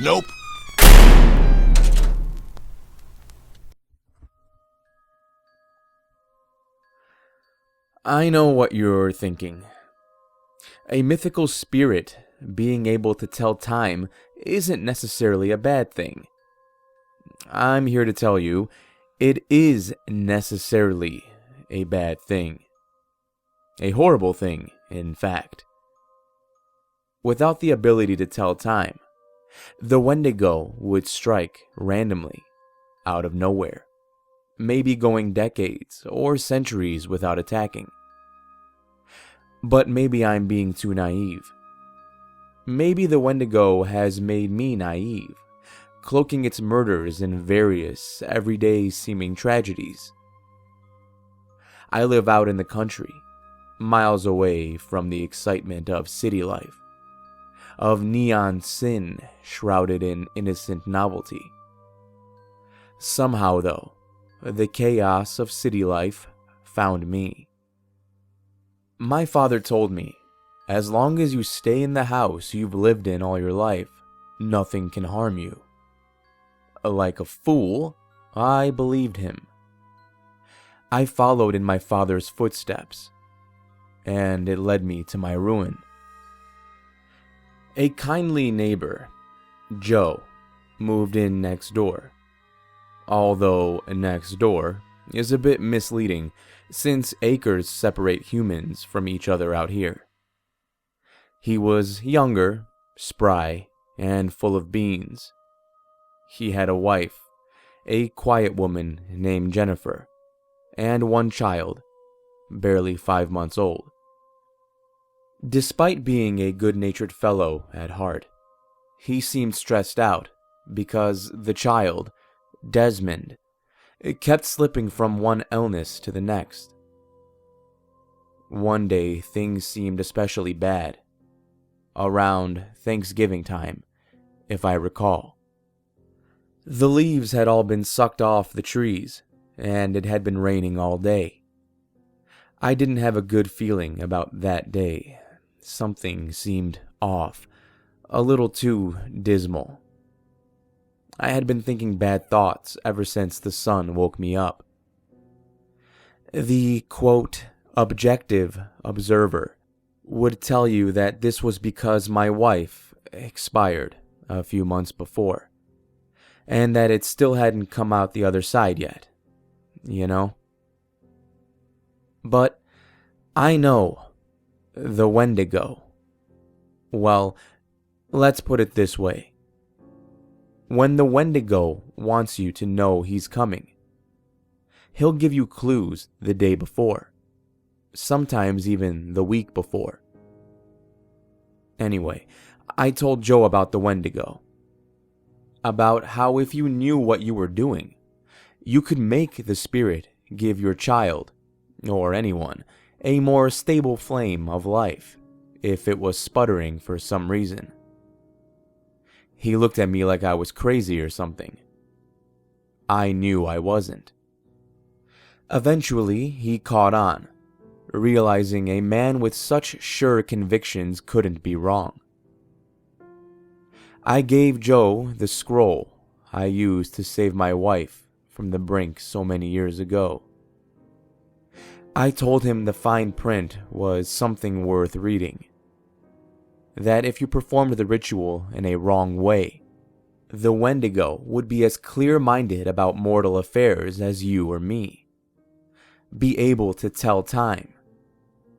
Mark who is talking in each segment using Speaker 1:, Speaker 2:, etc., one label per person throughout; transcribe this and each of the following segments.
Speaker 1: Nope.
Speaker 2: I know what you're thinking. A mythical spirit being able to tell time isn't necessarily a bad thing. I'm here to tell you, it is necessarily a bad thing. A horrible thing, in fact. Without the ability to tell time, the Wendigo would strike randomly, out of nowhere, maybe going decades or centuries without attacking. But maybe I'm being too naive. Maybe the Wendigo has made me naive, cloaking its murders in various, everyday seeming tragedies. I live out in the country, miles away from the excitement of city life, of neon sin shrouded in innocent novelty. Somehow, though, the chaos of city life found me. My father told me, as long as you stay in the house you've lived in all your life, nothing can harm you. Like a fool, I believed him. I followed in my father's footsteps, and it led me to my ruin. A kindly neighbor, Joe, moved in next door. Although next door is a bit misleading since acres separate humans from each other out here. He was younger, spry, and full of beans. He had a wife, a quiet woman named Jennifer, and one child, barely 5 months old. Despite being a good-natured fellow at heart, he seemed stressed out because the child, Desmond, kept slipping from one illness to the next. One day, things seemed especially bad. Around Thanksgiving time, if I recall. The leaves had all been sucked off the trees, and it had been raining all day. I didn't have a good feeling about that day. Something seemed off, a little too dismal. I had been thinking bad thoughts ever since the sun woke me up. The, quote, objective observer would tell you that this was because my wife expired a few months before, and that it still hadn't come out the other side yet, you know? But I know the Wendigo. Well, let's put it this way. When the Wendigo wants you to know he's coming, he'll give you clues the day before, sometimes even the week before. Anyway, I told Joe about the Wendigo. About how if you knew what you were doing, you could make the spirit give your child, or anyone, a more stable flame of life if it was sputtering for some reason. He looked at me like I was crazy or something. I knew I wasn't. Eventually, he caught on, realizing a man with such sure convictions couldn't be wrong. I gave Joe the scroll I used to save my wife from the brink so many years ago. I told him the fine print was something worth reading. That if you performed the ritual in a wrong way, the Wendigo would be as clear-minded about mortal affairs as you or me. Be able to tell time,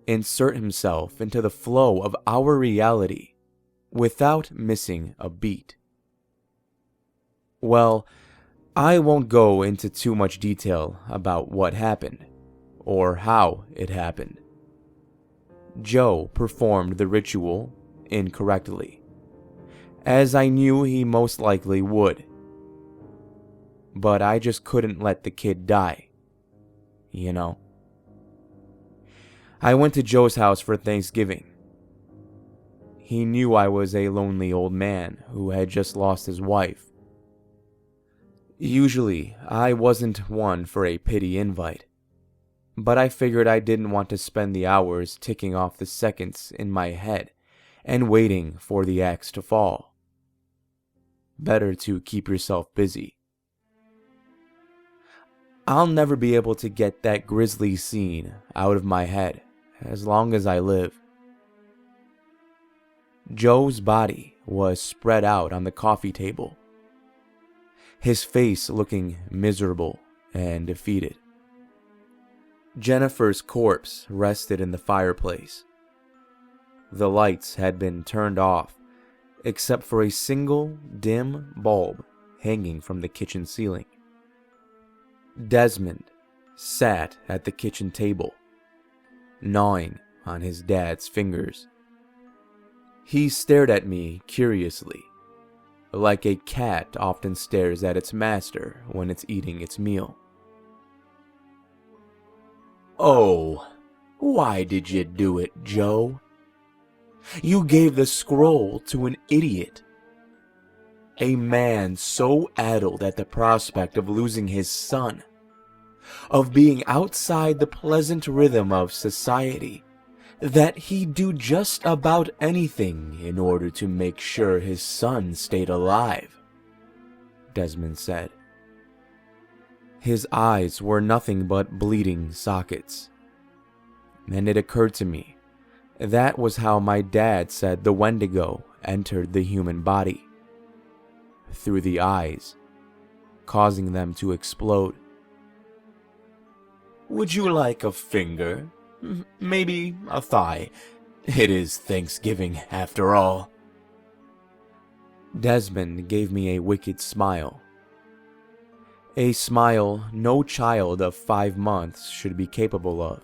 Speaker 2: insert himself into the flow of our reality without missing a beat. Well, I won't go into too much detail about what happened, or how it happened. Joe performed the ritual incorrectly, as I knew he most likely would. But I just couldn't let the kid die, you know. I went to Joe's house for Thanksgiving. He knew I was a lonely old man who had just lost his wife. Usually, I wasn't one for a pity invite, but I figured I didn't want to spend the hours ticking off the seconds in my head and waiting for the axe to fall. better to keep yourself busy. I'll never be able to get that grisly scene out of my head as long as I live. Joe's body was spread out on the coffee table, his face looking miserable and defeated. Jennifer's corpse rested in the fireplace. The lights had been turned off, except for a single dim bulb hanging from the kitchen ceiling. Desmond sat at the kitchen table, gnawing on his dad's fingers. He stared at me curiously, like a cat often stares at its master when it's eating its meal. "Oh, why did you do it, Joe? You gave the scroll to an idiot. A man so addled at the prospect of losing his son, of being outside the pleasant rhythm of society, that he'd do just about anything in order to make sure his son stayed alive," Desmond said. His eyes were nothing but bleeding sockets. And it occurred to me, that was how my dad said the Wendigo entered the human body. Through the eyes, causing them to explode. "Would you like a finger? Maybe a thigh? It is Thanksgiving after all." Desmond gave me a wicked smile. A smile no child of 5 months should be capable of.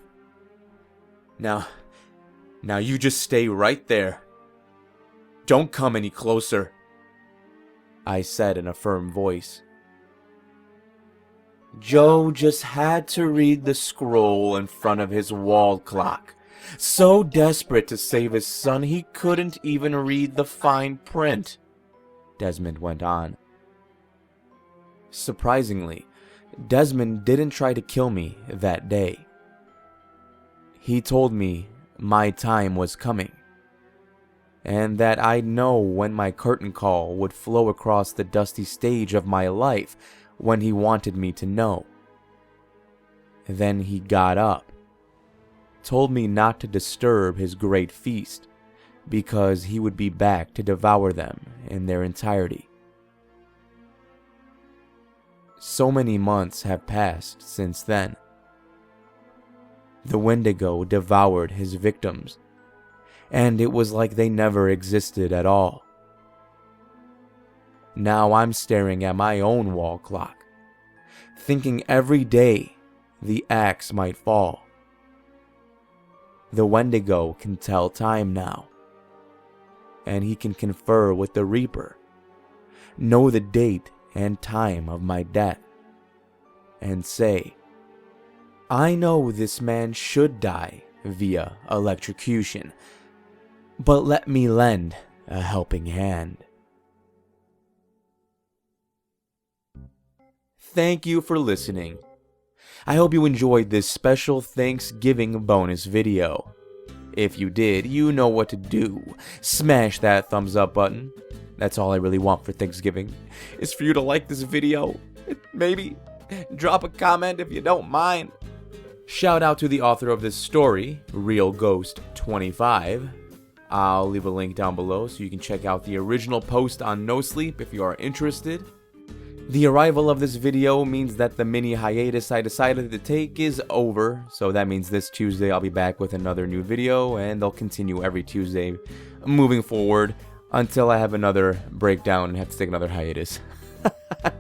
Speaker 2: Now you just stay right there. Don't come any closer," I said in a firm voice. Joe just had to read the scroll in front of his wall clock. So desperate to save his son, he couldn't even read the fine print, Desmond went on. Surprisingly, Desmond didn't try to kill me that day. He told me my time was coming, and that I'd know when my curtain call would flow across the dusty stage of my life when he wanted me to know. Then he got up, told me not to disturb his great feast, because he would be back to devour them in their entirety. So many months have passed since then. The Wendigo devoured his victims, and it was like they never existed at all. Now I'm staring at my own wall clock, thinking every day the axe might fall. The Wendigo can tell time now, and he can confer with the Reaper, know the date and time of my death, and say, "I know this man should die via electrocution, but let me lend a helping hand." Thank you for listening. I hope you enjoyed this special Thanksgiving bonus video. If you did, you know what to do. Smash that thumbs up button. That's all I really want for Thanksgiving, is for you to like this video. Maybe drop a comment if you don't mind. Shout out to the author of this story, RealGhost25. I'll leave a link down below so you can check out the original post on No Sleep if you are interested. The arrival of this video means that the mini hiatus I decided to take is over, so that means this Tuesday I'll be back with another new video, and they'll continue every Tuesday moving forward until I have another breakdown and have to take another hiatus.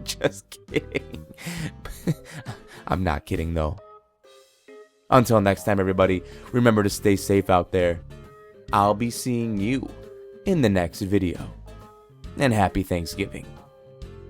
Speaker 2: Just kidding. I'm not kidding though. Until next time, everybody, remember to stay safe out there. I'll be seeing you in the next video. And happy Thanksgiving.